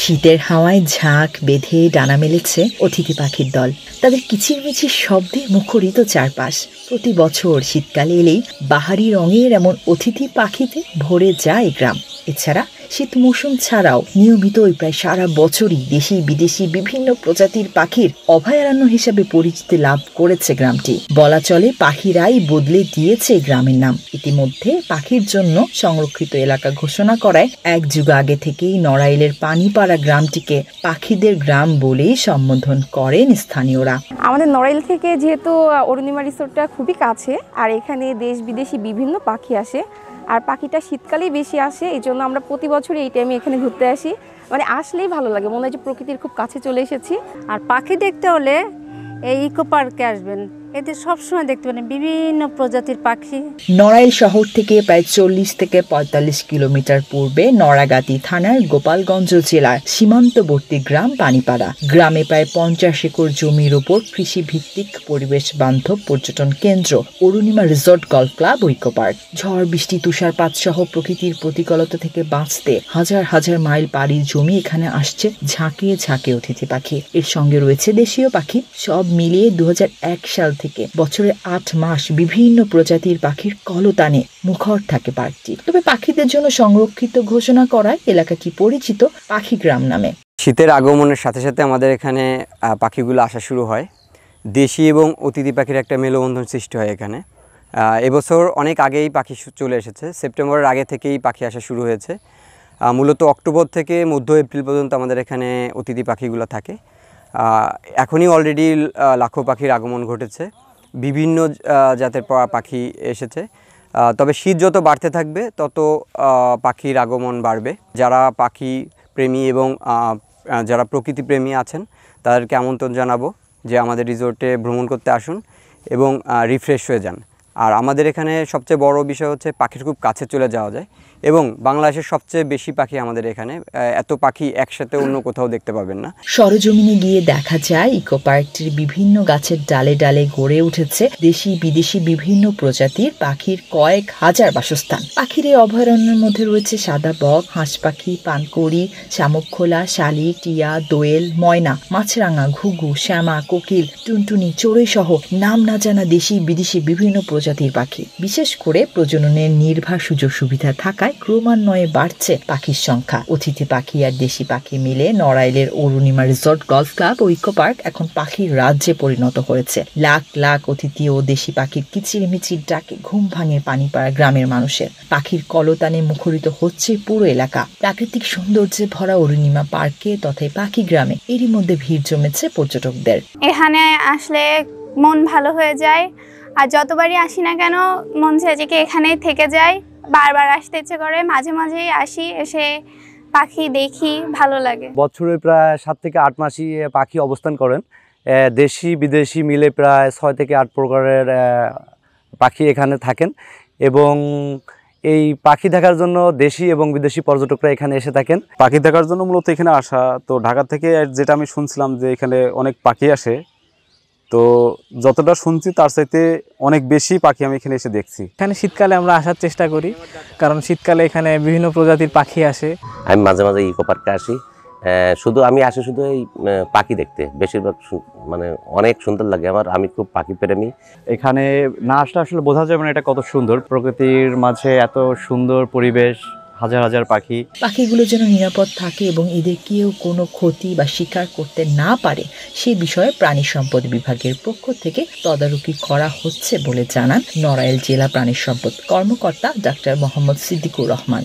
শীতের হাওয়ায় ঝাঁক বেঁধে ডানা মেলেছে অতিথি পাখির দল। তাদের কিচিরমিচির শব্দে মুখরিত চারপাশ। প্রতি বছর শীতকালে এলেই বাহারি রঙের এমন অতিথি পাখিতে ভরে যায় গ্রাম। এছাড়া শীত মৌসুম ছাড়াও নিয়মিতই প্রায় সারা বছরই দেশি বিদেশি বিভিন্ন প্রজাতির পাখির অভয়ারণ্য হিসেবে পরিচিতি লাভ করেছে গ্রামটি। বলা চলে পাখিরাই বদলে দিয়েছে গ্রামের নাম। ইতিমধ্যে পাখির জন্য সংরক্ষিত এলাকা ঘোষণা করায় এক যুগ আগে থেকেই নড়াইলের পানিপাড়া গ্রামটিকে পাখিদের গ্রাম বলেই সম্বোধন করেন স্থানীয়রা। আমাদের নড়াইল থেকে যেহেতু অরুণিমা রিসোর্টটা খুবই কাছে, আর এখানে দেশ বিদেশি বিভিন্ন পাখি আসে, আর পাখিটা শীতকালেই বেশি আসে, এই জন্য আমরা প্রতি বছরই এই টাইমে এখানে ঘুরতে আসি। মানে আসলেই ভালো লাগে, মনে হয় যে প্রকৃতির খুব কাছে চলে এসেছি। আর পাখি দেখতে হলে এই ইকো পার্কে আসবেন, এতে সবসময় দেখতে পাবেন বিভিন্ন প্রজাতির পাখি। নড়াইল শহর থেকে প্রায় 40 থেকে 45 কিলোমিটার পূর্বে নড়াগাতি থানার গোপালগঞ্জ জেলার সীমান্তবর্তী গ্রাম পানিপাড়া। গ্রামে প্রায় 50 একর জমির উপর কৃষি ভিত্তিক পরিবেশ বান্ধব পর্যটন কেন্দ্র অরুণিমা রিসোর্ট গলফ ক্লাব ও ইকো পার্ক। ঝড় বৃষ্টি তুষারপাত সহ প্রকৃতির প্রতিকূলতা থেকে বাঁচতে হাজার হাজার মাইল পাড়ি জমি এখানে আসছে ঝাঁকিয়ে ঝাঁকিয়ে অতিথি পাখি। এর সঙ্গে রয়েছে দেশীয় পাখি। সব মিলিয়ে 2001 সাল থেকে বছরে 8 মাস বিভিন্ন প্রজাতির পাখির কলতানে মুখর থাকে পার্কটি। তবে পাখিদের জন্য সংরক্ষিত ঘোষণা করায় এলাকাটি পরিচিত পাখি গ্রাম নামে। শীতের আগমনের সাথে সাথে আমাদের এখানে পাখিগুলো আসা শুরু হয়। দেশি এবং অতিথি পাখির একটা মেলবন্ধন সৃষ্টি হয় এখানে। এবছর অনেক আগেই পাখি চলে এসেছে, সেপ্টেম্বরের আগে থেকেই পাখি আসা শুরু হয়েছে। মূলত অক্টোবর থেকে মধ্য এপ্রিল পর্যন্ত আমাদের এখানে অতিথি পাখিগুলো থাকে। এখনই অলরেডি লাখো পাখির আগমন ঘটেছে, বিভিন্ন জাতের পাখি এসেছে। তবে শীত যত বাড়তে থাকবে তত পাখির আগমন বাড়বে। যারা পাখি প্রেমী এবং যারা প্রকৃতি প্রেমী আছেন তাদেরকে আমন্ত্রণ জানাবো যে আমাদের রিসোর্টে ভ্রমণ করতে আসুন এবং রিফ্রেশ হয়ে যান। আর আমাদের এখানে সবচেয়ে বড় বিষয় হচ্ছে পাখির খুব কাছে চলে যাওয়া যায় এবং বাংলাদেশের সবচেয়ে বেশি পাখি আমাদের এখানে। এত পাখি একসাথে অন্য কোথাও দেখতে পাবেন না। সরজমিনে গিয়ে দেখা যায় ইকো পার্কটির বিভিন্ন গাছের ডালে ডালে গড়ে উঠেছে দেশি বিদেশি বিভিন্ন প্রজাতির পাখির কয়েক হাজার বাসস্থান। পাখির এই অভয়ারণ্যের মধ্যে রয়েছে সাদা বক, হাঁস পাখি, পানকৌড়ি, শামুকখোলা, শালিক, টিয়া, দোয়েল, ময়না, মাছরাঙা, ঘুঘু, শ্যামা, কোকিল, টুনটুনি, চড়ুই সহ নাম না জানা দেশি বিদেশি বিভিন্ন প্রজাতির পাখি। বিশেষ করে প্রজননের নির্ভর সুযোগ সুবিধা থাকায় ক্রমান্বয়ে বাড়ছে পাখির সংখ্যা। অতিথি পাখি আর দেশি পাখি মিলে নড়াইলের অরুণিমা রিসোর্ট গলফ ক্লাব ও ইকো পার্ক এখন পাখির রাজ্যে পরিণত হয়েছে। লাখ লাখ অতিথি ও দেশি পাখির কিচিরমিচির ডাকে ঘুম ভাঙে পানিপাড়া গ্রামের মানুষের। পাখির কলতানে মুখরিত হচ্ছে পুরো এলাকা। প্রাকৃতিক সৌন্দর্যে ভরা অরুণিমা পার্কে তথা পাখি গ্রামে এরই মধ্যে ভিড় জমেছে পর্যটকদের। এখানে আসলে মন ভালো হয়ে যায়, আর যতবারই আসি না কেন মন চায় যে এখানেই থেকে যায়। বারবার আসতে ইচ্ছে করে, মাঝে মাঝেই আসি, এসে পাখি দেখি, ভালো লাগে। বছরে প্রায় 7 থেকে 8 মাসই পাখি অবস্থান করেন। দেশি বিদেশি মিলে প্রায় 6 থেকে 8 প্রকারের পাখি এখানে থাকেন এবং এই পাখি দেখার জন্য দেশি এবং বিদেশি পর্যটকরা এখানে এসে থাকেন। পাখি দেখার জন্য মূলত এখানে আসা। তো ঢাকা থেকে যেটা আমি শুনছিলাম যে এখানে অনেক পাখি আসে, তো যতটা শুনছি তার চাইতে অনেক বেশি পাখি আমি এখানে এসে দেখছি। এখানে শীতকালে আমরা আসার চেষ্টা করি, কারণ শীতকালে এখানে বিভিন্ন প্রজাতির পাখি আসে। আমি মাঝে মাঝে ইকো পার্কে আসি, শুধু আমি আসি শুধু এই পাখি দেখতে। বেশিরভাগ মানে অনেক সুন্দর লাগে আমার, আমি খুব পাখি প্রেমী। এখানে না আসলে আসলে বোঝা যাবে না এটা কত সুন্দর। প্রকৃতির মাঝে এত সুন্দর পরিবেশ, হাজার হাজার পাখি। পাখিগুলো যেন নিরাপদ থাকে এবং এদের কেউ কোনো ক্ষতি বা শিকার করতে না পারে সে বিষয়ে প্রাণী সম্পদ বিভাগের পক্ষ থেকে তদারকি করা হচ্ছে বলে জানান নড়াইল জেলা প্রাণী সম্পদ কর্মকর্তা ডাক্তার মোহাম্মদ সিদ্দিকুর রহমান।